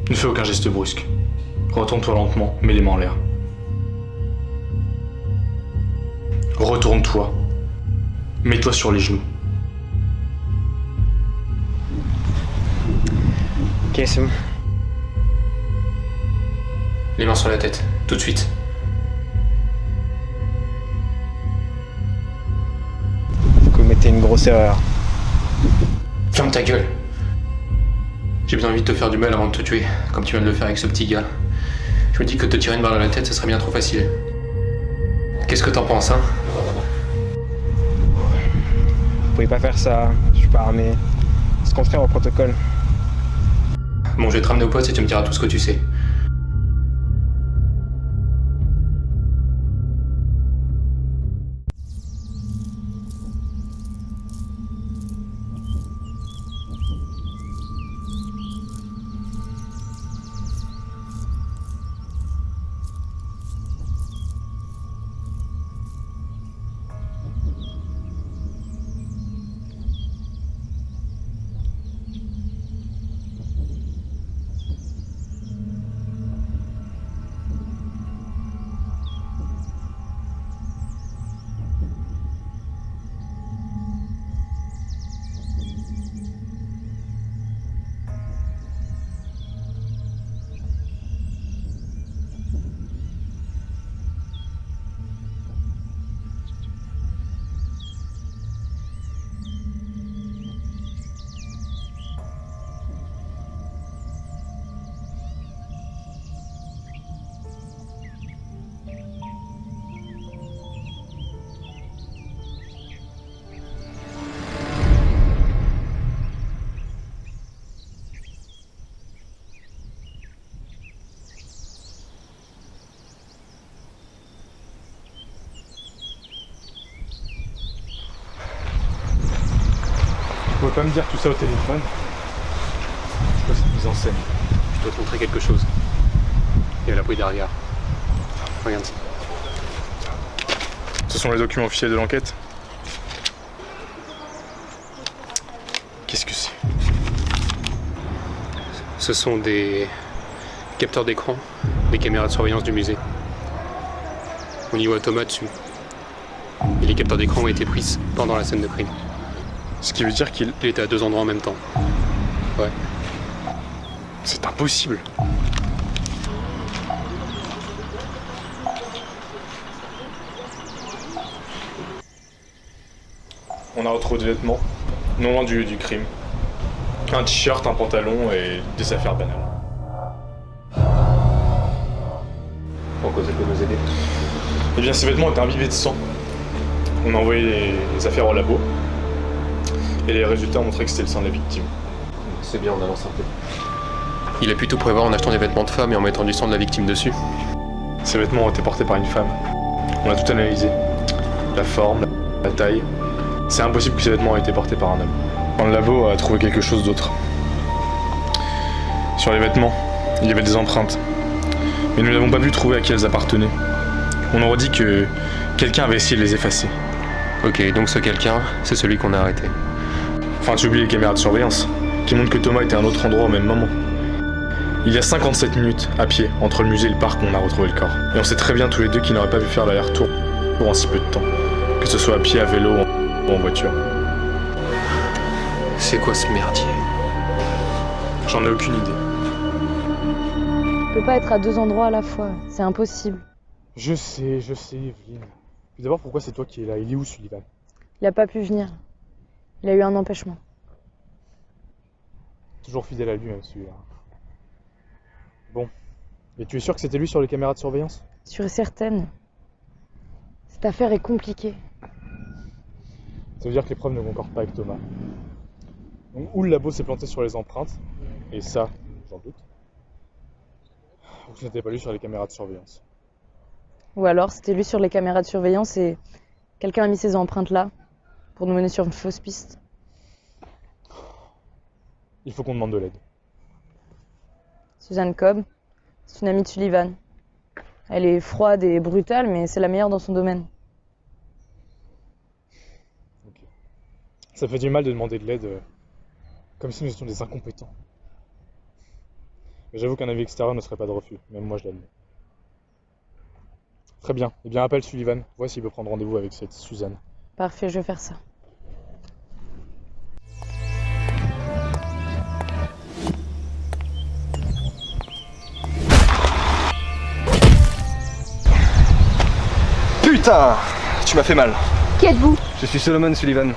Ne fais aucun geste brusque. Retourne-toi lentement, mets les mains en l'air. Retourne-toi. Mets-toi sur les genoux. Ok, c'est bon. Les mains sur la tête, tout de suite. Vous commettez une grosse erreur. Ferme ta gueule. J'ai bien envie de te faire du mal avant de te tuer, comme tu viens de le faire avec ce petit gars. Je me dis que te tirer une balle dans la tête, ce serait bien trop facile. Qu'est-ce que t'en penses, hein? Vous pouvez pas faire ça, je suis pas armé. C'est contraire au protocole. Bon, je vais te ramener au poste et tu me diras tout ce que tu sais. Tu pourrais pas me dire tout ça au téléphone? C'est quoi cette mise en scène? Je dois te montrer quelque chose. Il y a la bruit derrière. Regarde ça. Ce sont les documents officiels de l'enquête? Qu'est-ce que c'est? Ce sont des capteurs d'écran, des caméras de surveillance du musée. On y voit Thomas dessus. Et les capteurs d'écran ont été pris pendant la scène de crime. Ce qui veut dire qu'il... Il était à 2 endroits en même temps. Ouais. C'est impossible. On a retrouvé des vêtements, non loin du crime. Un t-shirt, un pantalon et des affaires banales. Pourquoi ça peut nous aider? Eh bien, ces vêtements étaient imbibés de sang. On a envoyé les affaires au labo. Et les résultats ont montré que c'était le sang de la victime. C'est bien, on avance un peu. Il a pu tout prévoir en achetant des vêtements de femme et en mettant du sang de la victime dessus. Ces vêtements ont été portés par une femme. On a tout analysé. La forme, la taille. C'est impossible que ces vêtements aient été portés par un homme. Le labo a trouvé quelque chose d'autre. Sur les vêtements, il y avait des empreintes. Mais nous n'avons pas pu trouver à qui elles appartenaient. On aurait dit que quelqu'un avait essayé de les effacer. Ok, donc ce quelqu'un, c'est celui qu'on a arrêté. Enfin, tu oublies les caméras de surveillance, qui montrent que Thomas était à un autre endroit au même moment. Il y a 57 minutes, à pied, entre le musée et le parc où on a retrouvé le corps. Et on sait très bien tous les deux qu'ils n'auraient pas pu faire l'aller-retour pour en si peu de temps. Que ce soit à pied, à vélo ou en voiture. C'est quoi ce merdier? J'en ai aucune idée. On peut pas être à 2 endroits à la fois, c'est impossible. Je sais, Evelyne. Puis d'abord, pourquoi c'est toi qui es là? Il est où, Sullivan? Il a pas pu venir. Il a eu un empêchement. Toujours fidèle à lui, hein, celui-là. Bon. Et tu es sûr que c'était lui sur les caméras de surveillance? Sûre et certaine. Cette affaire est compliquée. Ça veut dire que les preuves ne concordent pas avec Thomas. Donc, ou le labo s'est planté sur les empreintes, et ça, j'en doute. Ou ce n'était pas lui sur les caméras de surveillance. Ou alors c'était lui sur les caméras de surveillance et quelqu'un a mis ses empreintes là pour nous mener sur une fausse piste. Il faut qu'on demande de l'aide. Suzanne Cobb, c'est une amie de Sullivan. Elle est froide et brutale, mais c'est la meilleure dans son domaine. Ok. Ça fait du mal de demander de l'aide, comme si nous étions des incompétents. Mais j'avoue qu'un avis extérieur ne serait pas de refus, même moi je l'admets. Très bien, eh bien appelle Sullivan, vois s'il peut prendre rendez-vous avec cette Suzanne. Parfait, je vais faire ça. Putain! Tu m'as fait mal. Qui êtes-vous? Je suis Solomon Sullivan.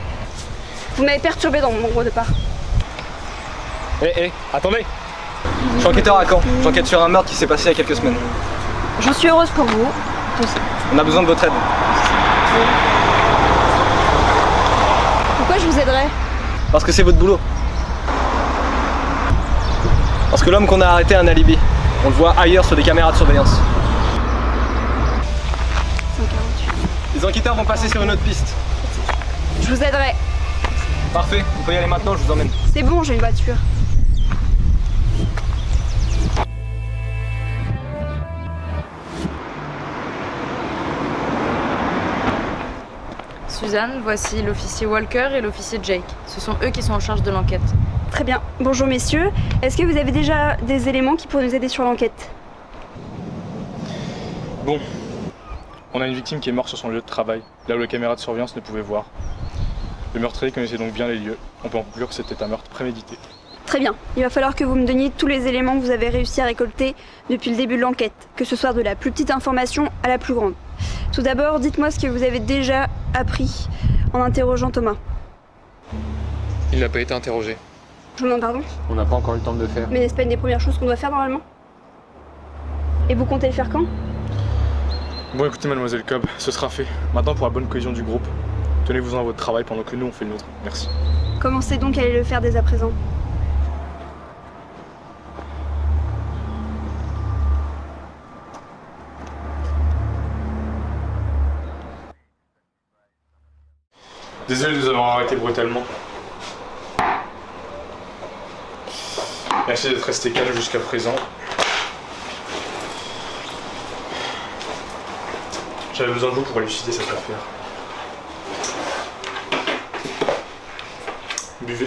Vous m'avez perturbé dans mon gros départ. Attendez! Je suis enquêteur à Caen. J'enquête sur un meurtre qui s'est passé il y a quelques semaines. J'en suis heureuse pour vous. On a besoin de votre aide. Pourquoi je vous aiderais? Parce que c'est votre boulot. Parce que l'homme qu'on a arrêté a un alibi. On le voit ailleurs sur des caméras de surveillance. 148. Les enquêteurs vont passer sur une autre piste. Je vous aiderai. Parfait, vous pouvez y aller maintenant, je vous emmène. C'est bon, j'ai une voiture. Suzanne, voici l'officier Walker et l'officier Jake. Ce sont eux qui sont en charge de l'enquête. Très bien. Bonjour messieurs. Est-ce que vous avez déjà des éléments qui pourraient nous aider sur l'enquête? Bon, on a une victime qui est morte sur son lieu de travail, là où les caméras de surveillance ne pouvaient voir. Le meurtrier connaissait donc bien les lieux. On peut en conclure que c'était un meurtre prémédité. Très bien. Il va falloir que vous me donniez tous les éléments que vous avez réussi à récolter depuis le début de l'enquête, que ce soit de la plus petite information à la plus grande. Tout d'abord, dites-moi ce que vous avez déjà appris en interrogeant Thomas. Il n'a pas été interrogé. Je vous demande pardon, On n'a pas encore eu le temps de le faire. mais n'est-ce pas une des premières choses qu'on doit faire normalement? Et vous comptez le faire quand? Bon écoutez mademoiselle Cobb, ce sera fait. Maintenant pour la bonne cohésion du groupe, tenez-vous-en à votre travail pendant que nous on fait le nôtre. Merci. Commencez donc à aller le faire dès à présent. Désolé de nous avoir arrêtés brutalement. Merci d'être resté calme jusqu'à présent. J'avais besoin de vous pour élucider cette affaire. Buvez.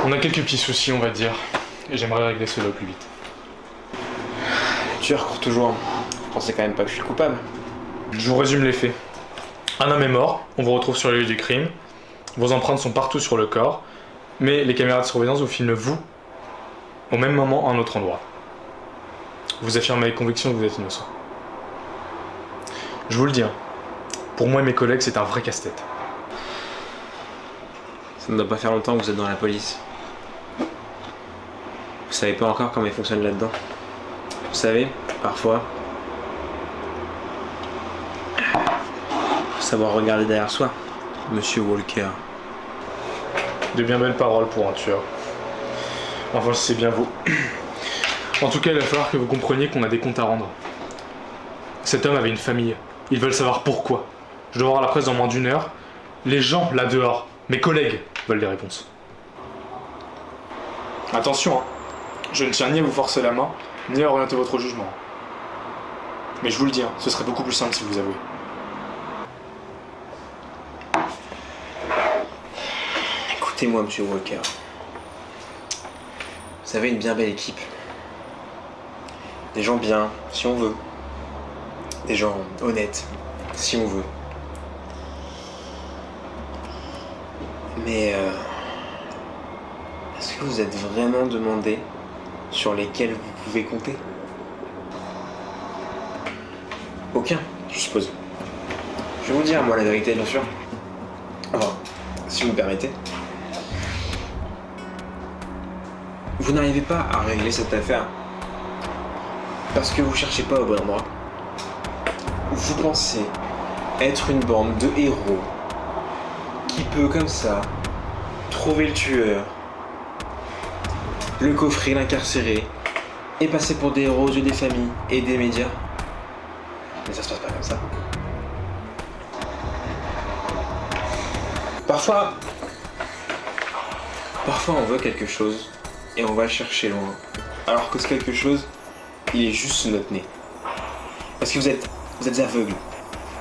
On a quelques petits soucis, on va dire, et j'aimerais régler cela au plus vite. Le tueur court toujours. Vous pensez quand même pas que je suis coupable? Je vous résume les faits. Un homme est mort, on vous retrouve sur le lieu du crime. Vos empreintes sont partout sur le corps, mais les caméras de surveillance vous filment vous, au même moment, à un autre endroit. Vous affirmez avec conviction que vous êtes innocent. Je vous le dis, hein, pour moi et mes collègues, c'est un vrai casse-tête. Ça ne doit pas faire longtemps que vous êtes dans la police. Vous savez pas encore comment ils fonctionnent là-dedans. Vous savez, parfois, faut savoir regarder derrière soi, Monsieur Walker. De bien belles paroles pour un tueur. Enfin, c'est bien vous. En tout cas, il va falloir que vous compreniez qu'on a des comptes à rendre. Cet homme avait une famille. Ils veulent savoir pourquoi. Je dois voir la presse dans moins d'une heure. Les gens, là dehors, mes collègues, veulent des réponses. Attention, hein. Je ne tiens ni à vous forcer la main, ni à orienter votre jugement. Mais je vous le dis, hein, ce serait beaucoup plus simple si vous avouez. Écoutez-moi, Monsieur Walker. Vous avez une bien belle équipe. Des gens bien, si on veut. Des gens honnêtes, si on veut. Mais est-ce que vous êtes vraiment demandé sur lesquels vous pouvez compter? Aucun, je suppose. Je vais vous dire, moi, la vérité, bien sûr. Enfin, si vous me permettez. Vous n'arrivez pas à régler cette affaire parce que vous cherchez pas au bon endroit. Vous pensez être une bande de héros qui peut, comme ça, trouver le tueur, le coffrer, l'incarcérer et passer pour des héros aux yeux des familles et des médias. Mais ça se passe pas comme ça. Parfois on veut quelque chose et on va le chercher loin. Alors que ce quelque chose, il est juste sous notre nez. Parce que vous êtes Vous êtes aveugle.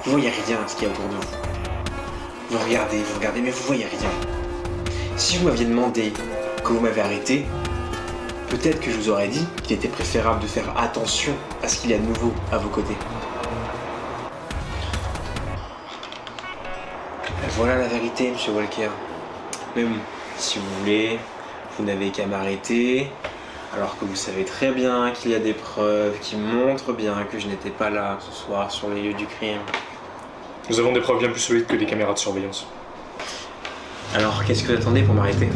Vous voyez rien à ce qu'il y a autour de vous. Vous regardez, mais vous voyez rien. Si vous m'aviez demandé que vous m'avez arrêté, peut-être que je vous aurais dit qu'il était préférable de faire attention à ce qu'il y a de nouveau à vos côtés. Et voilà la vérité, monsieur Walker. Mais bon, si vous voulez, vous n'avez qu'à m'arrêter, alors que vous savez très bien qu'il y a des preuves qui montrent bien que je n'étais pas là ce soir sur les lieux du crime. Nous avons des preuves bien plus solides que des caméras de surveillance. Alors, qu'est-ce que vous attendez pour m'arrêter?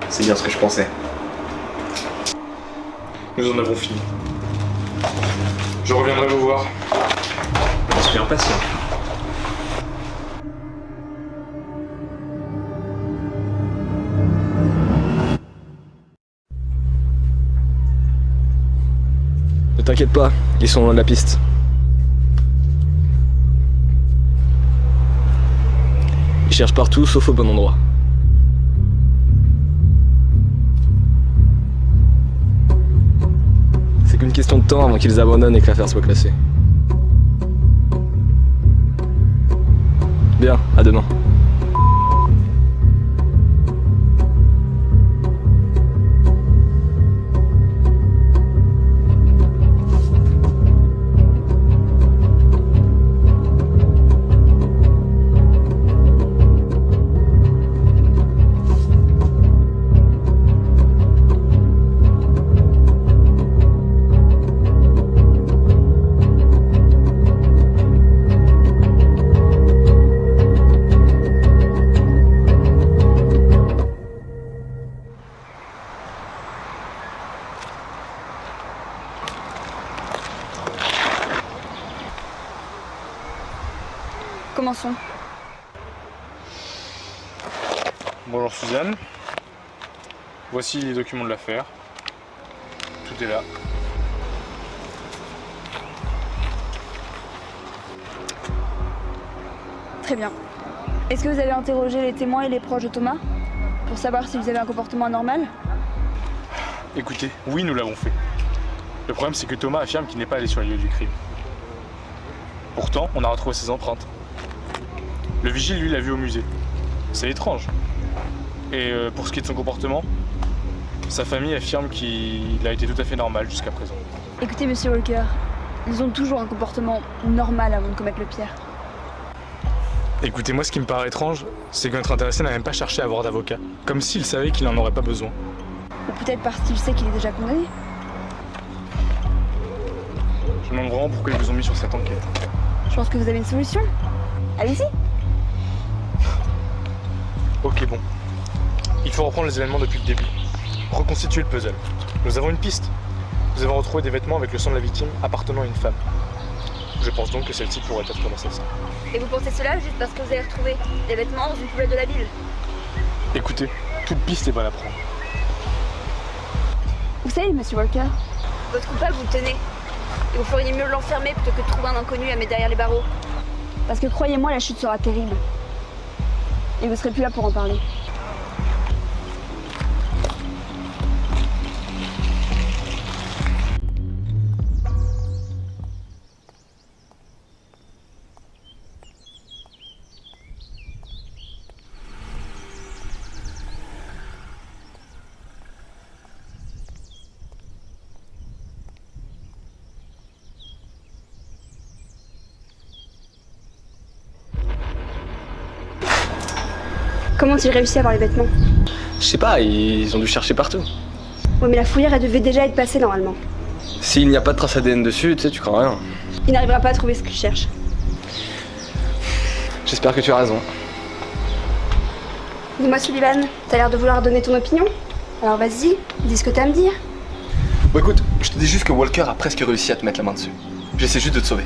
C'est bien ce que je pensais. Nous en avons fini. Je reviendrai vous voir. Je suis impatient. Ne t'inquiète pas, ils sont loin de la piste. Ils cherchent partout sauf au bon endroit. C'est qu'une question de temps avant qu'ils abandonnent et que l'affaire soit classée. Bien, à demain. Commençons. Bonjour Suzanne. Voici les documents de l'affaire. Tout est là. Très bien. Est-ce que vous avez interrogé les témoins et les proches de Thomas pour savoir s'ils avaient un comportement anormal? Écoutez, oui, nous l'avons fait. Le problème, c'est que Thomas affirme qu'il n'est pas allé sur les lieux du crime. Pourtant, on a retrouvé ses empreintes. Le vigile, lui, l'a vu au musée. C'est étrange. Et pour ce qui est de son comportement, sa famille affirme qu'il a été tout à fait normal jusqu'à présent. Écoutez, monsieur Walker, ils ont toujours un comportement normal avant de commettre le pire. Écoutez, moi, ce qui me paraît étrange, c'est que notre intéressé n'a même pas cherché à avoir d'avocat. Comme s'il savait qu'il n'en aurait pas besoin. Ou peut-être parce qu'il sait qu'il est déjà condamné. Je me demande vraiment pourquoi ils vous ont mis sur cette enquête. Je pense que vous avez une solution. Allez-y. Ok, bon. Il faut reprendre les événements depuis le début. Reconstituer le puzzle. Nous avons une piste. Nous avons retrouvé des vêtements avec le sang de la victime appartenant à une femme. Je pense donc que celle-ci pourrait être l'assassin. Et vous pensez cela juste parce que vous avez retrouvé des vêtements dans une poubelle de la ville? Écoutez, toute piste est bonne à prendre. Vous savez, monsieur Walker, votre coupable, vous le tenez. Et vous feriez mieux de l'enfermer plutôt que de trouver un inconnu à mettre derrière les barreaux. Parce que croyez-moi, la chute sera terrible. Et vous serez plus là pour en parler. Comment ont-ils réussi à avoir les vêtements? Je sais pas, ils ont dû chercher partout. Ouais, mais la fourrière, elle devait déjà être passée normalement. S'il n'y a pas de trace ADN dessus, tu sais, tu crains rien. Il n'arrivera pas à trouver ce qu'il cherche. J'espère que tu as raison. Dis-moi, Sullivan, t'as l'air de vouloir donner ton opinion? Alors vas-y, dis ce que t'as à me dire. Bon écoute, je te dis juste que Walker a presque réussi à te mettre la main dessus. J'essaie juste de te sauver.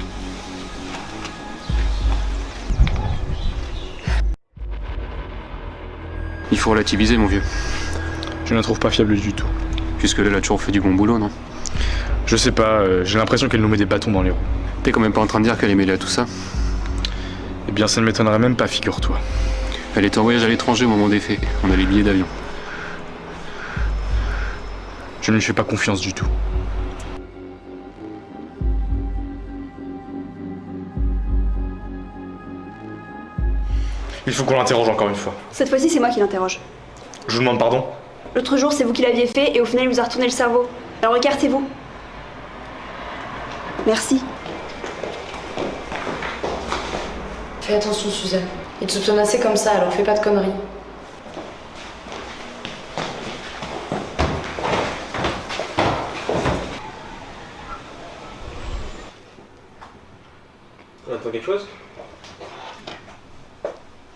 Il faut relativiser, mon vieux. Je ne la trouve pas fiable du tout. Jusque-là, elle a toujours fait du bon boulot, non? Je sais pas, j'ai l'impression qu'elle nous met des bâtons dans les roues. T'es quand même pas en train de dire qu'elle est mêlée à tout ça? Eh bien, ça ne m'étonnerait même pas, figure-toi. Elle était en voyage à l'étranger au moment des faits. On a les billets d'avion. Je ne lui fais pas confiance du tout. Il faut qu'on l'interroge encore une fois. Cette fois-ci, c'est moi qui l'interroge. Je vous demande pardon. L'autre jour, c'est vous qui l'aviez fait et au final, il vous a retourné le cerveau. Alors écartez-vous. Merci. Fais attention, Suzanne. Il te soupçonne assez comme ça, alors fais pas de conneries. On attend quelque chose?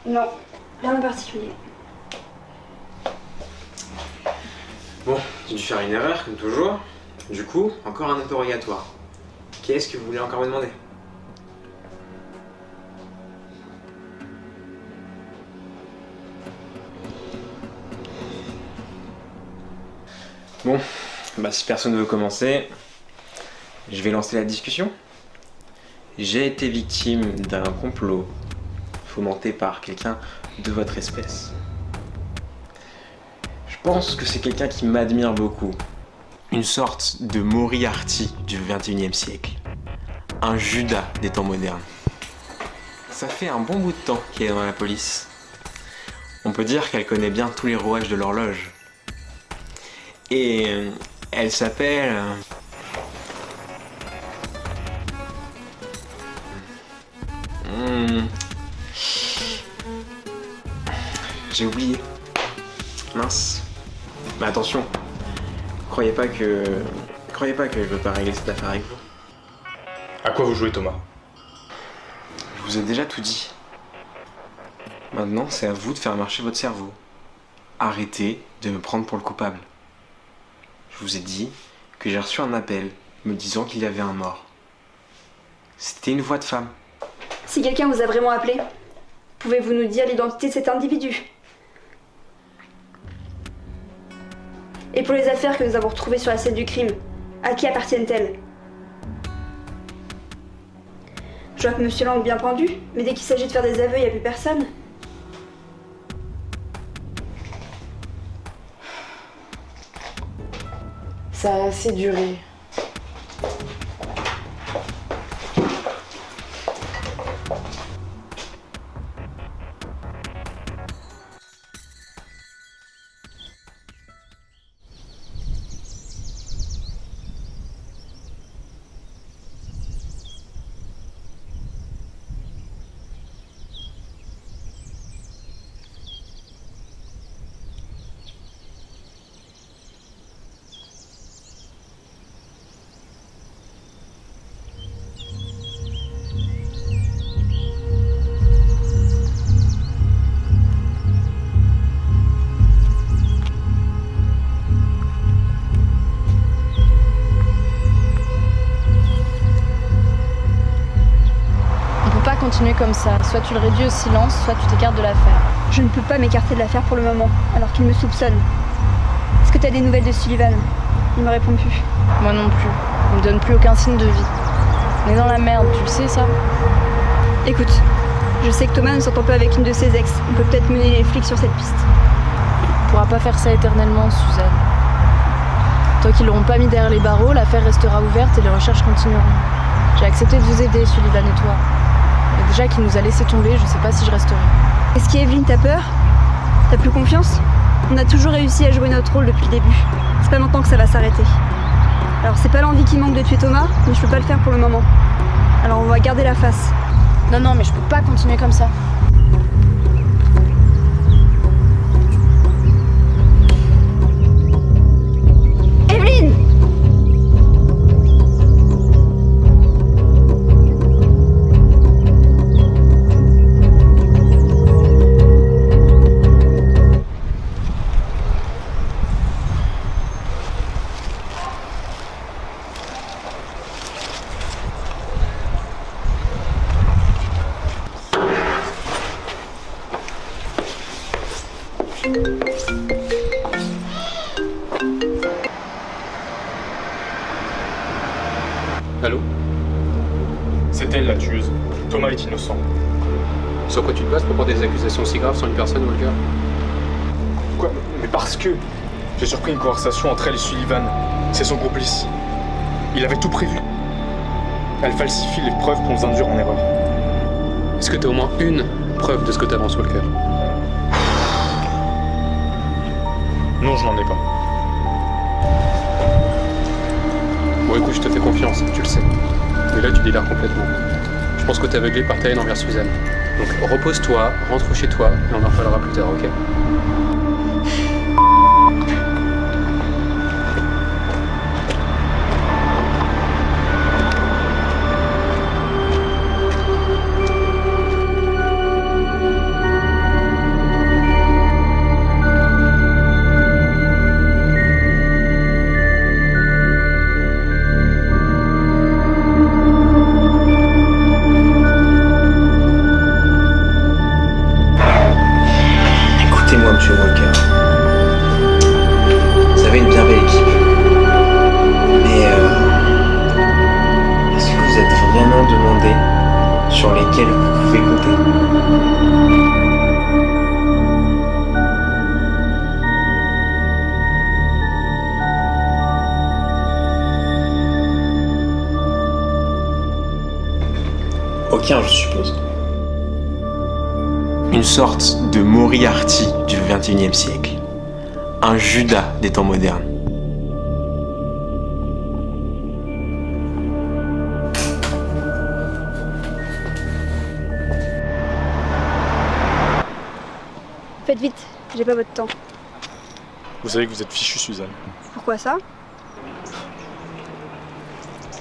Non, rien de particulier. Bon, j'ai dû faire une erreur, comme toujours. Du coup, encore un interrogatoire. Qu'est-ce que vous voulez encore me demander? Bon, bah si personne ne veut commencer, je vais lancer la discussion. J'ai été victime d'un complot fomenté par quelqu'un de votre espèce. Je pense que c'est quelqu'un qui m'admire beaucoup. Une sorte de Moriarty du XXIe siècle. Un Judas des temps modernes. Ça fait un bon bout de temps qu'elle est dans la police. On peut dire qu'elle connaît bien tous les rouages de l'horloge. Et elle s'appelle... J'ai oublié. Mince. Mais attention, croyez pas que je veux pas régler cette affaire avec vous. À quoi vous jouez, Thomas? Je vous ai déjà tout dit. Maintenant, c'est à vous de faire marcher votre cerveau. Arrêtez de me prendre pour le coupable. Je vous ai dit que j'ai reçu un appel me disant qu'il y avait un mort. C'était une voix de femme. Si quelqu'un vous a vraiment appelé, pouvez-vous nous dire l'identité de cet individu? Et pour les affaires que nous avons retrouvées sur la scène du crime, à qui appartiennent-elles? Je vois que Monsieur Lang est bien pendu, mais dès qu'il s'agit de faire des aveux, il n'y a plus personne. Ça a assez duré. Continuer comme ça. Soit tu le réduis au silence, soit tu t'écartes de l'affaire. Je ne peux pas m'écarter de l'affaire pour le moment, alors qu'il me soupçonne. Est-ce que tu as des nouvelles de Sullivan? Il me répond plus. Moi non plus. Il me donne plus aucun signe de vie. On est dans la merde, tu le sais ça? Écoute, je sais que Thomas ne s'entend pas avec une de ses ex. On peut peut-être mener les flics sur cette piste. On pourra pas faire ça éternellement, Suzanne. Tant qu'ils l'auront pas mis derrière les barreaux, l'affaire restera ouverte et les recherches continueront. J'ai accepté de vous aider, Sullivan et toi. Et déjà qu'il nous a laissé tomber, je sais pas si je resterai. Est-ce qu'Evelyn, t'as peur? T'as plus confiance? On a toujours réussi à jouer notre rôle depuis le début. C'est pas maintenant que ça va s'arrêter. Alors c'est pas l'envie qui manque de tuer Thomas, mais je peux pas le faire pour le moment. Alors on va garder la face. Non, mais je peux pas continuer comme ça. Evelyn! Allô? C'est elle la tueuse. Thomas est innocent. Sur quoi tu te bases pour porter des accusations si graves sur une personne, Walker? Quoi? Mais parce que j'ai surpris une conversation entre elle et Sullivan. C'est son complice. Il avait tout prévu. Elle falsifie les preuves pour nous induire en erreur. Est-ce que t'as au moins une preuve de ce que t'avances, Walker? Non, je n'en ai pas. Bon, écoute, je te fais confiance, tu le sais. Mais là, tu délires complètement. Je pense que t'es aveuglé par ta haine envers Suzanne. Donc, repose-toi, rentre chez toi, et on en reparlera plus tard, ok? Écoutez-moi, monsieur Walker. Vous avez une bien belle équipe. Mais est-ce que vous êtes vraiment demandé sur lesquels vous pouvez compter? Aucun, je suppose. Une sorte de Moriarty du XXIe siècle. Un Judas des temps modernes. Faites vite, j'ai pas votre temps. Vous savez que vous êtes fichu, Suzanne. Pourquoi ça?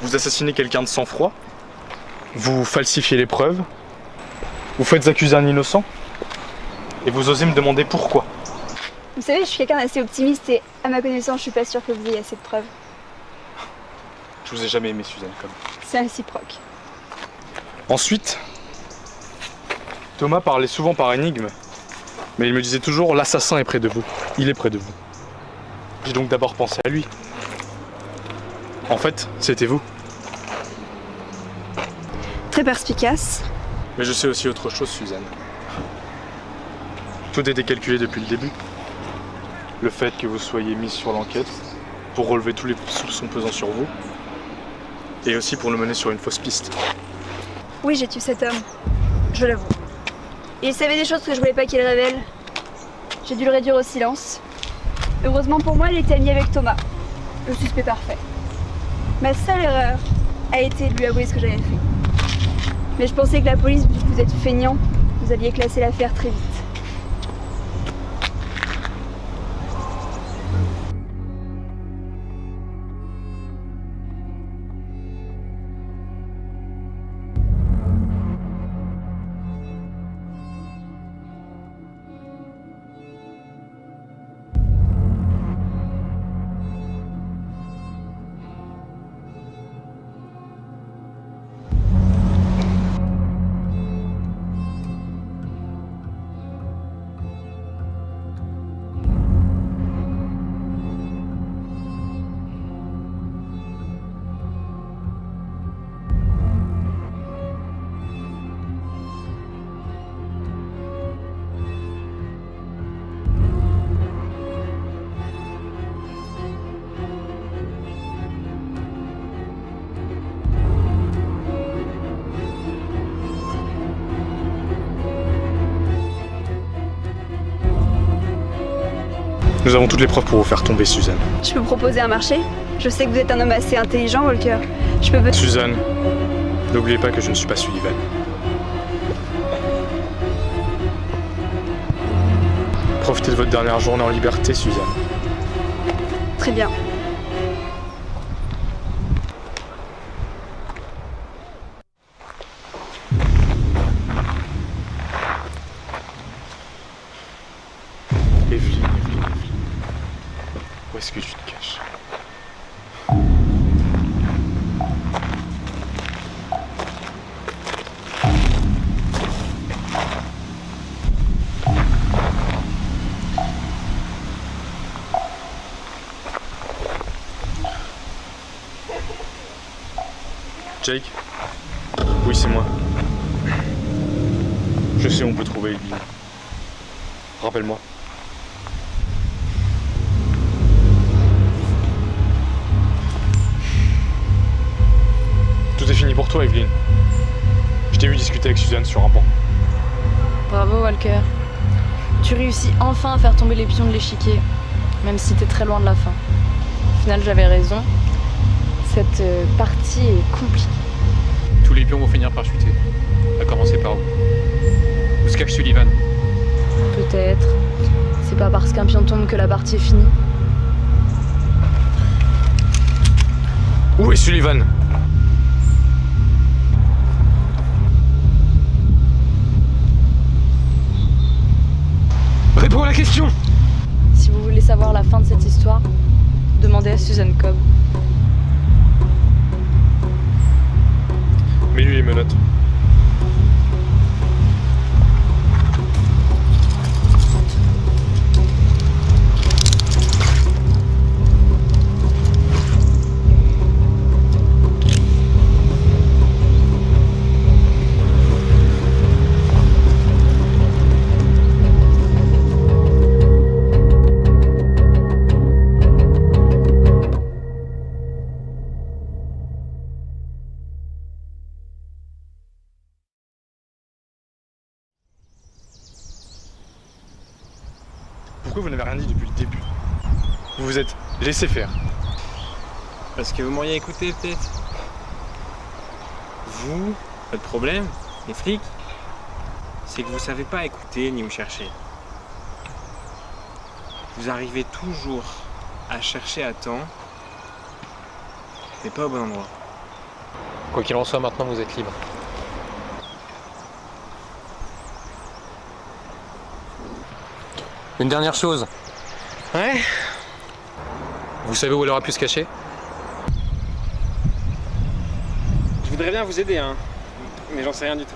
Vous assassinez quelqu'un de sang-froid. Vous falsifiez les preuves. Vous faites accuser un innocent. Et vous osez me demander pourquoi. Vous savez, je suis quelqu'un d'assez optimiste et à ma connaissance, je suis pas sûre que vous ayez assez de preuves. Je vous ai jamais aimé, Suzanne, comme. C'est réciproque. Ensuite, Thomas parlait souvent par énigme. Mais il me disait toujours, l'assassin est près de vous. Il est près de vous. J'ai donc d'abord pensé à lui. En fait, c'était vous. Très perspicace. Mais je sais aussi autre chose, Suzanne. Tout était calculé depuis le début. Le fait que vous soyez mise sur l'enquête pour relever tous les soupçons pesant sur vous et aussi pour le mener sur une fausse piste. Oui, j'ai tué cet homme. Je l'avoue. Il savait des choses que je voulais pas qu'il révèle. J'ai dû le réduire au silence. Heureusement pour moi, il était ami avec Thomas, le suspect parfait. Ma seule erreur a été de lui avouer ce que j'avais fait. Mais je pensais que la police, vu que vous êtes feignant, vous alliez classer l'affaire très vite. Nous avons toutes les preuves pour vous faire tomber, Suzanne. Je peux proposer un marché? Je sais que vous êtes un homme assez intelligent, Walker. Je peux... Suzanne, n'oubliez pas que je ne suis pas Sullivan. Profitez de votre dernière journée en liberté, Suzanne. Très bien. Evelyne. Où est-ce que tu te caches? Jake? Oui, c'est moi. Je sais où on peut trouver Evelyne. Rappelle-moi. Tout est fini pour toi, Evelyne. Je t'ai vu discuter avec Suzanne sur un banc. Bravo Walker. Tu réussis enfin à faire tomber les pions de l'échiquier, même si t'es très loin de la fin. Au final, j'avais raison. Cette partie est compliquée. Tous les pions vont finir par chuter. À commencer par où? Où se cache Sullivan? Peut-être. C'est pas parce qu'un pion tombe que la partie est finie. Où est Sullivan? Réponds à la question! Si vous voulez savoir la fin de cette histoire, demandez à Susan Cobb. Mets-lui les menottes. Pourquoi vous n'avez rien dit depuis le début? Vous vous êtes laissé faire. Parce que vous m'auriez écouté peut-être. Vous, votre problème, les flics, c'est que vous savez pas écouter ni où chercher. Vous arrivez toujours à chercher à temps, mais pas au bon endroit. Quoi qu'il en soit, maintenant vous êtes libre. Une dernière chose. Ouais. Vous savez où elle aura pu se cacher? Je voudrais bien vous aider, hein, mais j'en sais rien du tout.